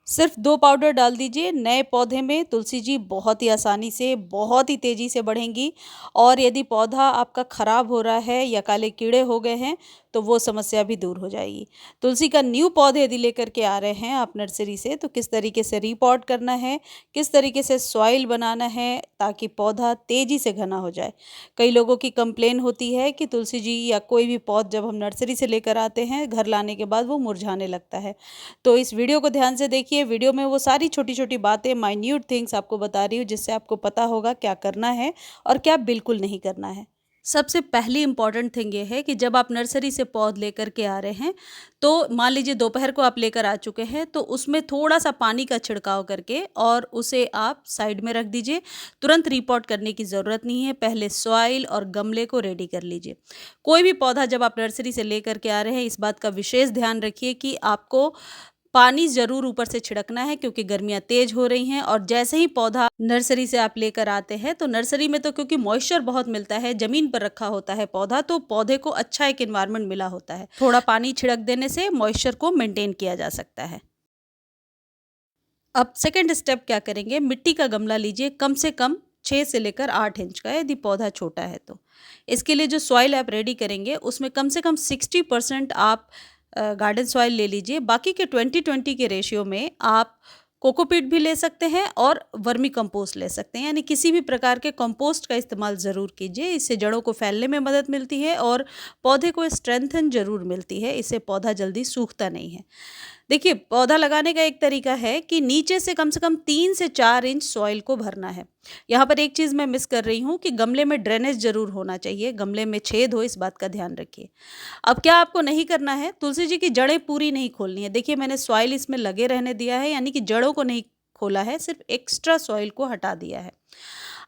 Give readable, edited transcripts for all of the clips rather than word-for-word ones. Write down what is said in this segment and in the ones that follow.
सिर्फ 2 पाउडर डाल दीजिए। नए पौधे में तुलसी जी बहुत ही आसानी से, बहुत ही तेज़ी से बढ़ेंगी और यदि पौधा आपका ख़राब हो रहा है या काले कीड़े हो गए हैं, तो वो समस्या भी दूर हो जाएगी। तुलसी का न्यू पौधे यदि लेकर के आ रहे हैं आप नर्सरी से, तो किस तरीके से रीपॉट करना है, किस तरीके से सॉइल बनाना है ताकि पौधा तेज़ी से घना हो जाए। कई लोगों की कंप्लेन होती है कि तुलसी जी या कोई भी पौध जब हम नर्सरी से लेकर आते हैं, घर लाने के बाद वो मुरझाने लगता है। तो इस वीडियो को ध्यान से देखिए। वीडियो में वो सारी छोटी-छोटी बातें, माइन्यूट थिंग्स आपको बता रही हूँ जिससे आपको पता होगा क्या करना है और क्या बिल्कुल नहीं करना है। सबसे पहली इम्पॉर्टेंट थिंग ये है कि जब आप नर्सरी से पौध लेकर के आ रहे हैं, तो मान लीजिए दोपहर को आप लेकर आ चुके हैं, तो उसमें थोड़ा-सा पानी का छिड़काव करके और उसे आप साइड में रख दीजिए। तुरंत रीपॉट करने की ज़रूरत नहीं है, पहले सॉइल और गमले को रेडी कर लीजिए। कोई भी पौधा जब आप नर्सरी से लेकर के आ रहे हैं, इस बात का विशेष ध्यान रखिए कि आपको पानी ज़रूर ऊपर से छिड़कना है क्योंकि गर्मियाँ तेज़ हो रही हैं और जैसे ही पौधा नर्सरी से आप लेकर आते हैं, तो नर्सरी में तो क्योंकि मॉइस्चर बहुत मिलता है, ज़मीन पर रखा होता है पौधा, तो पौधे को अच्छा एक एनवायरनमेंट मिला होता है। थोड़ा पानी छिड़क देने से मॉइस्चर को मेंटेन किया जा सकता है। अब सेकंड स्टेप क्या करेंगे, मिट्टी का गमला लीजिए, कम से कम 6 से लेकर 8 इंच का, यदि पौधा छोटा है तो। इसके लिए जो सॉइल आप रेडी करेंगे, उसमें कम से कम 60% आप गार्डन सॉइल ले लीजिए। बाकी के 20-20 के रेशियो में आप कोकोपीट भी ले सकते हैं और वर्मी कंपोस्ट ले सकते हैं, यानी किसी भी प्रकार के कंपोस्ट का इस्तेमाल ज़रूर कीजिए। इससे जड़ों को फैलने में मदद मिलती है और पौधे को स्ट्रेंथन ज़रूर मिलती है, इससे पौधा जल्दी सूखता नहीं है। देखिए, पौधा लगाने का एक तरीका है कि नीचे से कम 3 से 4 इंच सॉइल को भरना है। यहाँ पर एक चीज़ मैं मिस कर रही हूँ कि गमले में ड्रेनेज ज़रूर होना चाहिए, गमले में छेद हो, इस बात का ध्यान रखिए। अब क्या आपको नहीं करना है, तुलसी जी की जड़ें पूरी नहीं खोलनी है। देखिए, मैंने सॉइल इसमें लगे रहने दिया है, यानी कि जड़ों को नहीं खोला है, सिर्फ एक्स्ट्रा सॉइल को हटा दिया है।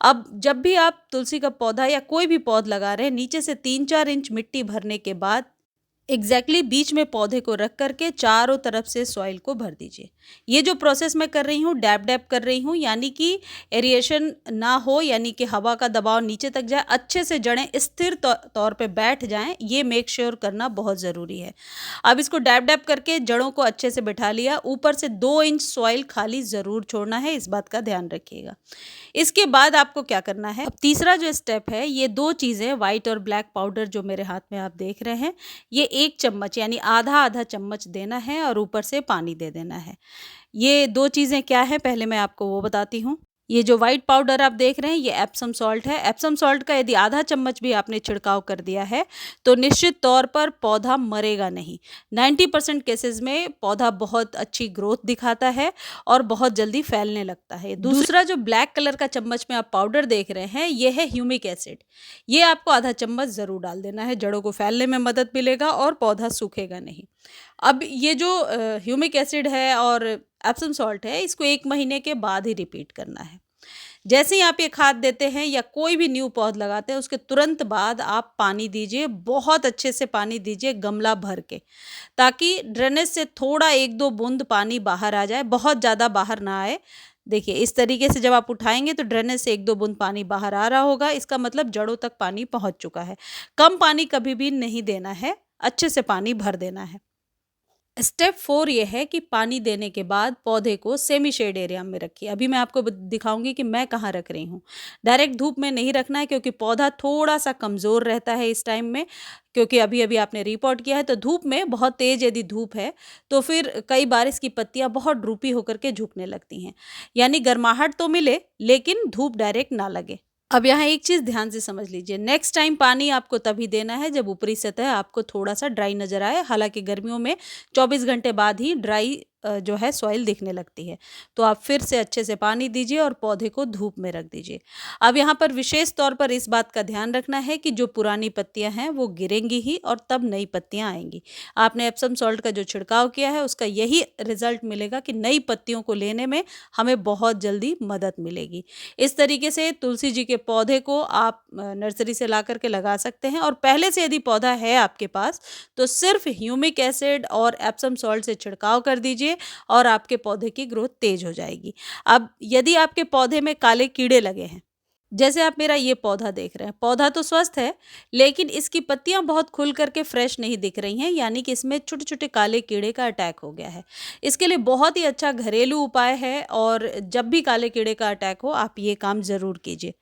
अब जब भी आप तुलसी का पौधा या कोई भी पौध लगा रहे हैं, नीचे से 3-4 इंच मिट्टी भरने के बाद बीच में पौधे को रख करके चारों तरफ से सॉइल को भर दीजिए। ये जो प्रोसेस मैं कर रही हूँ, डैब डैब कर रही हूँ, यानी कि एरिएशन ना हो, यानी कि हवा का दबाव नीचे तक जाए, अच्छे से जड़ें स्थिर तौर पे बैठ जाएं, ये मेक श्योर करना बहुत ज़रूरी है। अब इसको डैब डैब करके जड़ों को अच्छे से बिठा लिया। ऊपर से 2 इंच सॉइल खाली ज़रूर छोड़ना है, इस बात का ध्यान रखिएगा। इसके बाद आपको क्या करना है, अब तीसरा जो स्टेप है, ये 2 चीज़ें व्हाइट और ब्लैक पाउडर जो मेरे हाथ में आप देख रहे हैं, ये 1 चम्मच यानी आधा-आधा चम्मच देना है और ऊपर से पानी दे देना है। ये 2 चीज़ें क्या हैं, पहले मैं आपको वो बताती हूँ। ये जो व्हाइट पाउडर आप देख रहे हैं, ये एप्सम सॉल्ट है। एप्सम सॉल्ट का यदि आधा चम्मच भी आपने छिड़काव कर दिया है, तो निश्चित तौर पर पौधा मरेगा नहीं। 90% केसेज़ में पौधा बहुत अच्छी ग्रोथ दिखाता है और बहुत जल्दी फैलने लगता है। दूसरा जो ब्लैक कलर का चम्मच में आप पाउडर देख रहे हैं, ये है ह्यूमिक एसिड। ये आपको आधा चम्मच ज़रूर डाल देना है, जड़ों को फैलने में मदद मिलेगा और पौधा सूखेगा नहीं। अब ये जो ह्यूमिक एसिड है और एप्सम सॉल्ट है, इसको 1 महीने के बाद ही रिपीट करना है। जैसे ही आप ये खाद देते हैं या कोई भी न्यू पौध लगाते हैं, उसके तुरंत बाद आप पानी दीजिए, बहुत अच्छे से पानी दीजिए गमला भर के, ताकि ड्रेनेज से थोड़ा 1-2 बूंद पानी बाहर आ जाए, बहुत ज़्यादा बाहर ना आए। देखिए, इस तरीके से जब आप उठाएँगे तो ड्रेनेज से 1-2 बूंद पानी बाहर आ रहा होगा, इसका मतलब जड़ों तक पानी पहुँच चुका है। कम पानी कभी भी नहीं देना है, अच्छे से पानी भर देना है। स्टेप 4 ये है कि पानी देने के बाद पौधे को सेमी शेड एरिया में रखिए। अभी मैं आपको दिखाऊंगी कि मैं कहाँ रख रही हूँ। डायरेक्ट धूप में नहीं रखना है क्योंकि पौधा थोड़ा सा कमज़ोर रहता है इस टाइम में, क्योंकि अभी अभी आपने रिपोर्ट किया है। तो धूप में बहुत तेज़ यदि धूप है तो फिर कई बार इसकी पत्तियाँ बहुत ड्रूपी होकर के झुकने लगती हैं, यानी गर्माहट तो मिले लेकिन धूप डायरेक्ट ना लगे। अब यहाँ एक चीज़ ध्यान से समझ लीजिए, नेक्स्ट टाइम पानी आपको तभी देना है जब ऊपरी सतह आपको थोड़ा-सा ड्राई नज़र आए। हालाँकि गर्मियों में 24 घंटे बाद ही ड्राई जो है सॉइल दिखने लगती है। तो आप फिर से अच्छे से पानी दीजिए और पौधे को धूप में रख दीजिए। अब यहाँ पर विशेष तौर पर इस बात का ध्यान रखना है कि जो पुरानी पत्तियाँ हैं वो गिरेंगी ही और तब नई पत्तियाँ आएँगी। आपने एप्सम सॉल्ट का जो छिड़काव किया है उसका यही रिज़ल्ट मिलेगा कि नई पत्तियों को लेने में हमें बहुत जल्दी मदद मिलेगी। इस तरीके से तुलसी जी के पौधे को आप नर्सरी से ला कर के लगा सकते हैं और पहले से यदि पौधा है आपके पास तो सिर्फ ह्यूमिक एसिड और एप्सम सॉल्ट से छिड़काव कर दीजिए और आपके पौधे की ग्रोथ तेज हो जाएगी। अब यदि आपके पौधे में काले कीड़े लगे हैं जैसे आप मेरा ये पौधा देख रहे हैं, पौधा तो स्वस्थ है, लेकिन इसकी पत्तियाँ बहुत खुल कर के फ्रेश नहीं दिख रही हैं, यानी कि इसमें छोटे-छोटे काले कीड़े का अटैक हो गया है। इसके लिए बहुत ही अच्छा घरेलू उपाय है और जब भी काले कीड़े का अटैक हो, आप ये काम ज़रूर कीजिए।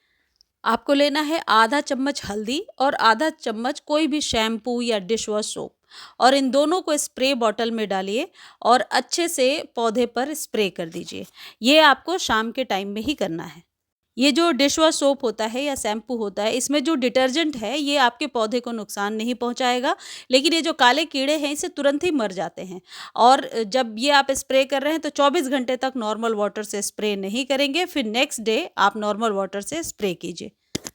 आपको लेना है आधा चम्मच हल्दी और आधा चम्मच कोई भी शैम्पू या डिश वॉश सोप, और इन दोनों को स्प्रे बॉटल में डालिए और अच्छे से पौधे पर स्प्रे कर दीजिए। ये आपको शाम के टाइम में ही करना है। ये जो डिश वॉश सोप होता है या शैम्पू होता है, इसमें जो डिटर्जेंट है ये आपके पौधे को नुकसान नहीं पहुंचाएगा, लेकिन ये जो काले कीड़े हैं इसे तुरंत ही मर जाते हैं। और जब ये आप स्प्रे कर रहे हैं तो 24 घंटे तक नॉर्मल वाटर से स्प्रे नहीं करेंगे, फिर नेक्स्ट डे आप नॉर्मल वाटर से स्प्रे कीजिए।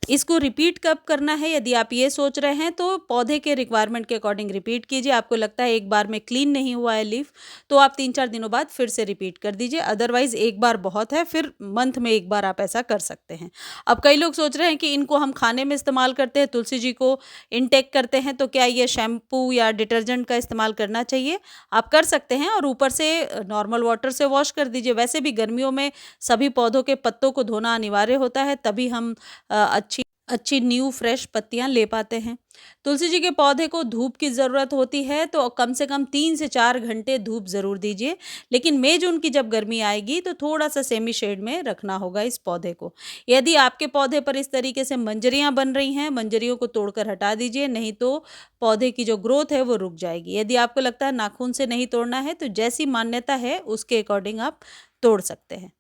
इसको रिपीट कब करना है, यदि आप ये सोच रहे हैं तो पौधे के रिक्वायरमेंट के अकॉर्डिंग रिपीट कीजिए। आपको लगता है एक बार में क्लीन नहीं हुआ है लीफ, तो आप 3-4 दिनों बाद फिर से रिपीट कर दीजिए। अदरवाइज़ एक बार बहुत है, फिर मंथ में एक बार आप ऐसा कर सकते हैं। अब कई लोग सोच रहे हैं कि इनको हम खाने में इस्तेमाल करते हैं, तुलसी जी को इनटेक करते हैं, तो क्या ये शैम्पू या डिटर्जेंट का इस्तेमाल करना चाहिए? आप कर सकते हैं और ऊपर से नॉर्मल वाटर से वॉश कर दीजिए। वैसे भी गर्मियों में सभी पौधों के पत्तों को धोना अनिवार्य होता है, तभी हम अच्छी अच्छी न्यू फ्रेश पत्तियाँ ले पाते हैं। तुलसी जी के पौधे को धूप की ज़रूरत होती है, तो कम से कम 3 से 4 घंटे धूप ज़रूर दीजिए। लेकिन मई-जून की जब गर्मी आएगी तो थोड़ा-सा सेमी शेड में रखना होगा इस पौधे को। यदि आपके पौधे पर इस तरीके से मंजरियाँ बन रही हैं, मंजरियों को तोड़कर हटा दीजिए, नहीं तो पौधे की जो ग्रोथ है वो रुक जाएगी। यदि आपको लगता है नाखून से नहीं तोड़ना है, तो जैसी मान्यता है उसके अकॉर्डिंग आप तोड़ सकते हैं।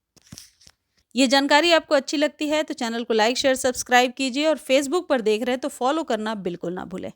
ये जानकारी आपको अच्छी लगती है तो चैनल को लाइक शेयर सब्सक्राइब कीजिए, और फेसबुक पर देख रहे हैं तो फॉलो करना बिल्कुल ना भूलें।